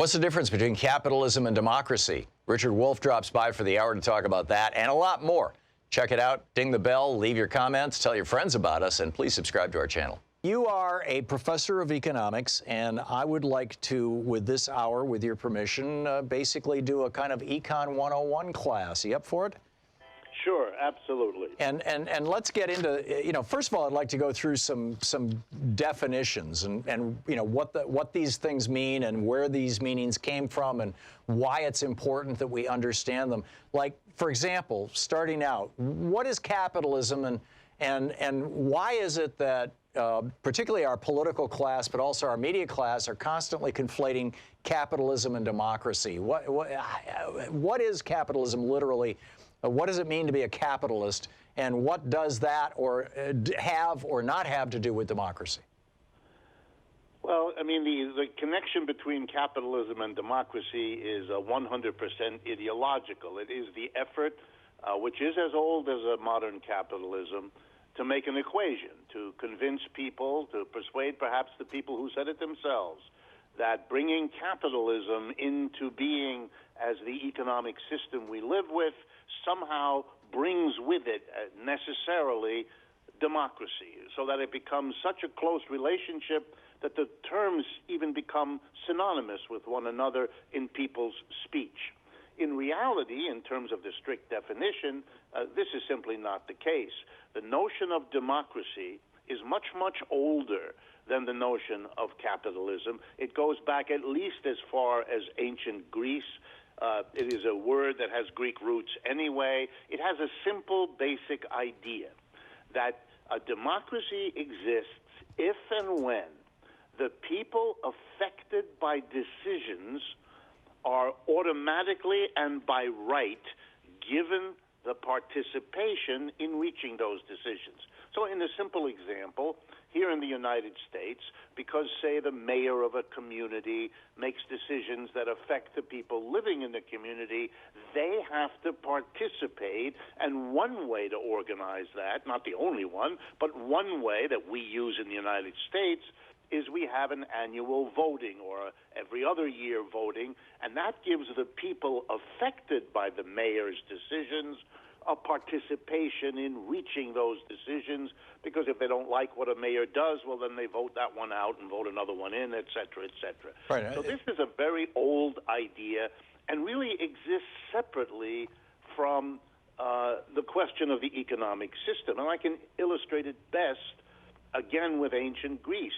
What's the difference between capitalism and democracy? Richard Wolff drops by for the hour to talk about that and a lot more. Check it out, ding the bell, leave your comments, tell your friends about us, and please subscribe to our channel. You are a professor of economics, and I would like to, with this hour, with your permission, basically do a kind of Econ 101 class. You up for it? Sure, absolutely. And let's get into, first of all, I'd like to go through some definitions and what these things mean and where these meanings came from and why it's important that we understand them. Like, for example, starting out, what is capitalism and why is it that particularly our political class, but also our media class, are constantly conflating capitalism and democracy? What is capitalism literally? What does it mean to be a capitalist, and what does that or have or not have to do with democracy? Well, I mean, the connection between capitalism and democracy is 100% ideological. It is the effort, which is as old as a modern capitalism, to make an equation, to convince people, to persuade perhaps the people who said it themselves, that bringing capitalism into being as the economic system we live with somehow brings with it necessarily democracy, so that it becomes such a close relationship that the terms even become synonymous with one another in people's speech. In reality, in terms of the strict definition, this is simply not the case. The notion of democracy is much, much older than the notion of capitalism. It goes back at least as far as ancient Greece. It is a word that has Greek roots anyway. It has a simple, basic idea that a democracy exists if and when the people affected by decisions are automatically and by right given the participation in reaching those decisions. So in a simple example, here in the United States, because, say, the mayor of a community makes decisions that affect the people living in the community, they have to participate. And one way to organize that, not the only one, but one way that we use in the United States, is we have an annual voting or every other year voting, and that gives the people affected by the mayor's decisions a participation in reaching those decisions, because if they don't like what a mayor does, well, then they vote that one out and vote another one in, et cetera, et cetera. Right. So this is a very old idea and really exists separately from the question of the economic system. And I can illustrate it best, again, with ancient Greece.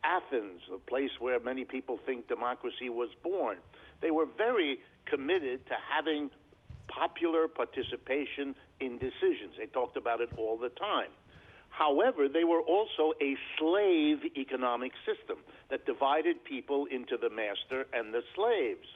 Athens, a place where many people think democracy was born. They were very committed to having popular participation in decisions. They talked about it all the time. However, they were also a slave economic system that divided people into the master and the slaves.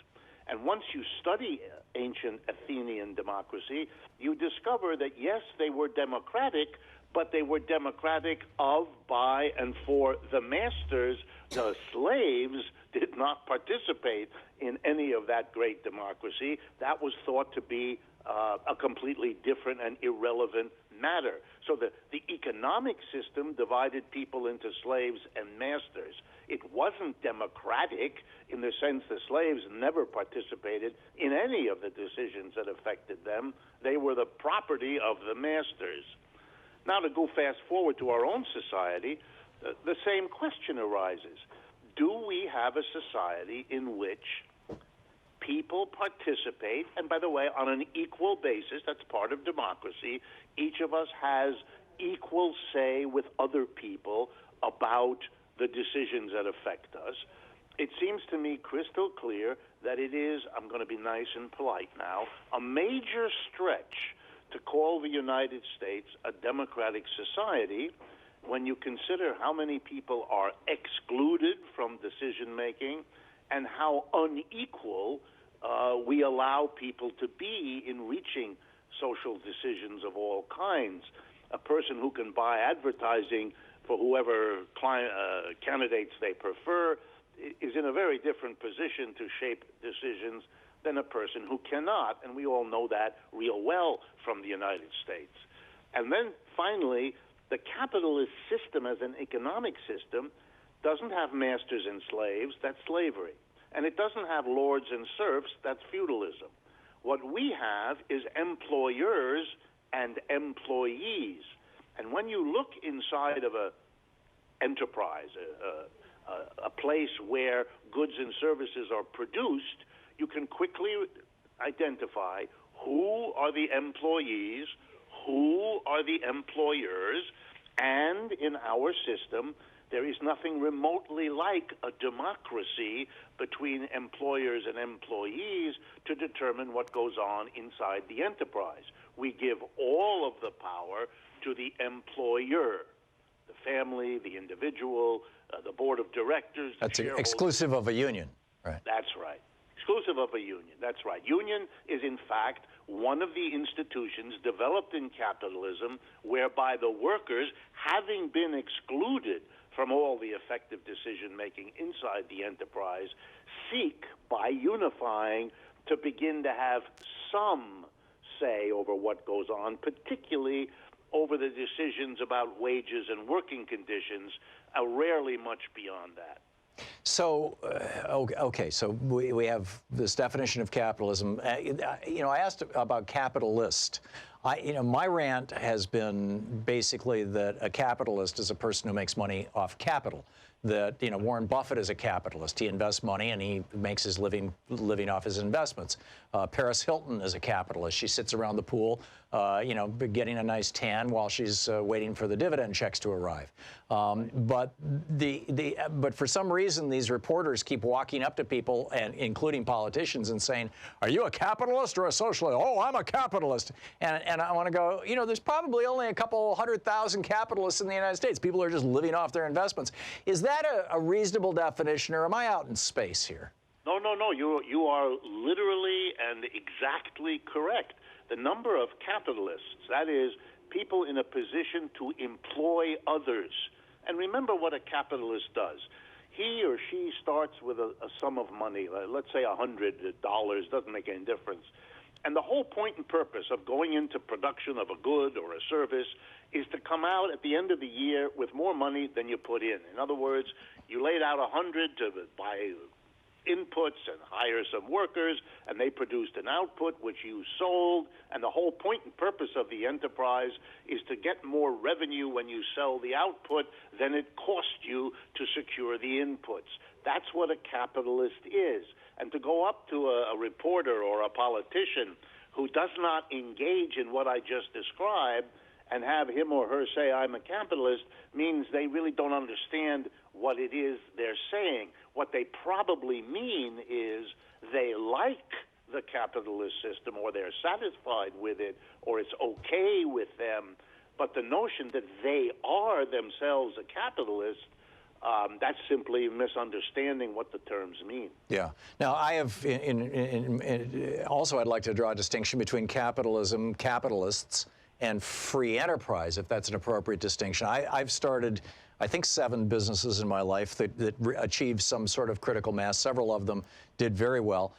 And once you study ancient Athenian democracy, you discover that, yes, they were democratic, but they were democratic of, by, and for the masters. The slaves did not participate in any of that great democracy. That was thought to be a completely different and irrelevant matter. So the economic system divided people into slaves and masters. It wasn't democratic in the sense the slaves never participated in any of the decisions that affected them. They were the property of the masters. Now, to go fast forward to our own society, the same question arises. Do we have a society in which people participate, and by the way, on an equal basis? That's part of democracy. Each of us has equal say with other people about the decisions that affect us. It seems to me crystal clear that it is, I'm going to be nice and polite now, a major stretch to call the United States a democratic society when you consider how many people are excluded from decision-making and how unequal we allow people to be in reaching social decisions of all kinds. A person who can buy advertising for whoever candidates they prefer is in a very different position to shape decisions than a person who cannot, and we all know that real well from the United States. And then finally, the capitalist system as an economic system doesn't have masters and slaves. That's slavery. And it doesn't have lords and serfs. That's feudalism. What we have is employers and employees. And when you look inside of a enterprise, a place where goods and services are produced, you can quickly identify who are the employees, who are the employers, and in our system, there is nothing remotely like a democracy between employers and employees to determine what goes on inside the enterprise. We give all of the power to the employer, the family, the individual, the board of directors. That's exclusive of a union, right? That's right. Exclusive of a union. That's right. Union is, in fact, one of the institutions developed in capitalism whereby the workers, having been excluded from all the effective decision-making inside the enterprise, seek, by unifying, to begin to have some say over what goes on, particularly over the decisions about wages and working conditions, rarely much beyond that. So, okay, so we have this definition of capitalism. You know, I asked about capitalist. My rant has been basically that a capitalist is a person who makes money off capital. That, Warren Buffett is a capitalist. He invests money and he makes his living off his investments. Paris Hilton is a capitalist. She sits around the pool, getting a nice tan while she's waiting for the dividend checks to arrive. But for some reason, these reporters keep walking up to people, and including politicians, and saying, "Are you a capitalist or a socialist?" "Oh, I'm a capitalist." And I want to go, there's probably only a couple 100,000 capitalists in the United States. People are just living off their investments. Is that a reasonable definition, or am I out in space here? No. You are literally and exactly correct. The number of capitalists, that is, people in a position to employ others. And remember what a capitalist does. He or she starts with a sum of money, let's say $100, doesn't make any difference. And the whole point and purpose of going into production of a good or a service is to come out at the end of the year with more money than you put in. In other words, you laid out $100 to buy inputs and hire some workers, and they produced an output which you sold, and the whole point and purpose of the enterprise is to get more revenue when you sell the output than it cost you to secure the inputs. That's what a capitalist is. And to go up to a reporter or a politician who does not engage in what I just described and have him or her say, "I'm a capitalist," means they really don't understand what it is they're saying. What they probably mean is they like the capitalist system, or they're satisfied with it, or it's okay with them. But the notion that they are themselves a capitalist, that's simply misunderstanding what the terms mean. Yeah. Now, I have also, I'd like to draw a distinction between capitalism, capitalists, and free enterprise, if that's an appropriate distinction. I've started, I think, 7 businesses in my life that achieved some sort of critical mass. Several of them did very well.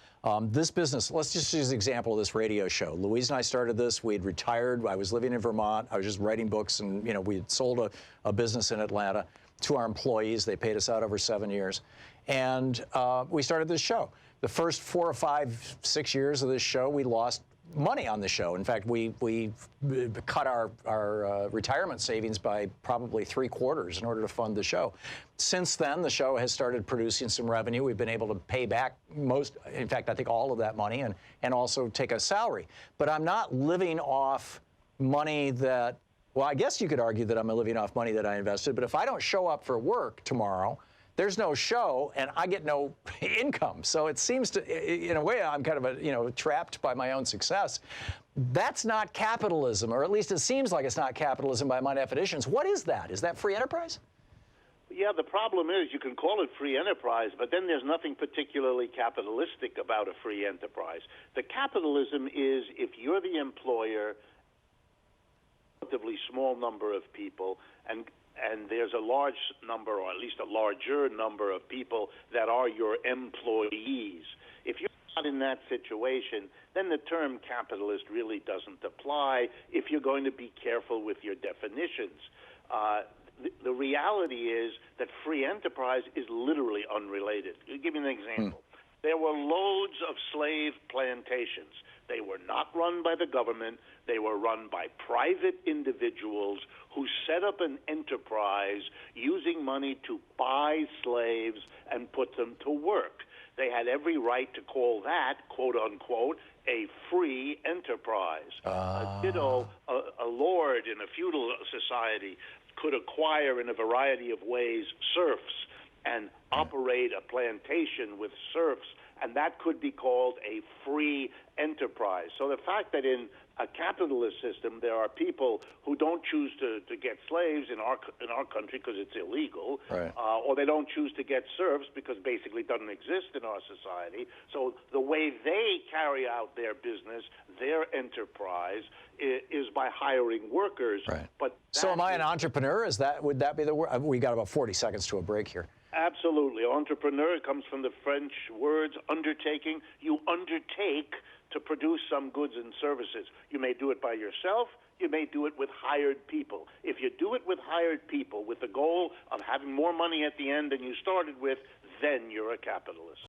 This business, let's just use the example of this radio show. Louise and I started this. We had retired. I was living in Vermont. I was just writing books, and we had sold a business in Atlanta to our employees. They paid us out over 7 years. And we started this show. The first 4 or 5, 6 years of this show, we lost money on the show. In fact, we cut our retirement savings by probably 3/4 in order to fund the show. Since then, the show has started producing some revenue. We've been able to pay back most, in fact, I think all of that money, and also take a salary. But I'm not living off money that, well, I guess you could argue that I'm living off money that I invested, but if I don't show up for work tomorrow, there's no show, and I get no income. So it seems to, in a way, I'm kind of trapped by my own success. That's not capitalism, or at least it seems like it's not capitalism by my definitions. What is that? Is that free enterprise? Yeah, the problem is you can call it free enterprise, but then there's nothing particularly capitalistic about a free enterprise. The capitalism is if you're the employer, relatively small number of people, and there's a large number, or at least a larger number of people that are your employees. If you're not in that situation, then the term capitalist really doesn't apply if you're going to be careful with your definitions. The reality is that free enterprise is literally unrelated. I'll give you an example. there were loads of slave plantations. They were not run by the government. They were run by private individuals who set up an enterprise using money to buy slaves and put them to work. They had every right to call that, quote unquote, a free enterprise. Ditto, a lord in a feudal society could acquire in a variety of ways serfs and operate a plantation with serfs, and that could be called a free enterprise. So the fact that in a capitalist system there are people who don't choose to get slaves in our country because it's illegal, right. Or they don't choose to get serfs because basically it doesn't exist in our society. So the way they carry out their business, their enterprise, is by hiring workers. Right. But so am I an entrepreneur? Would that be the word? We got about 40 seconds to a break here. Absolutely. Entrepreneur comes from the French words undertaking. You undertake to produce some goods and services. You may do it by yourself. You may do it with hired people. If you do it with hired people with the goal of having more money at the end than you started with, then you're a capitalist.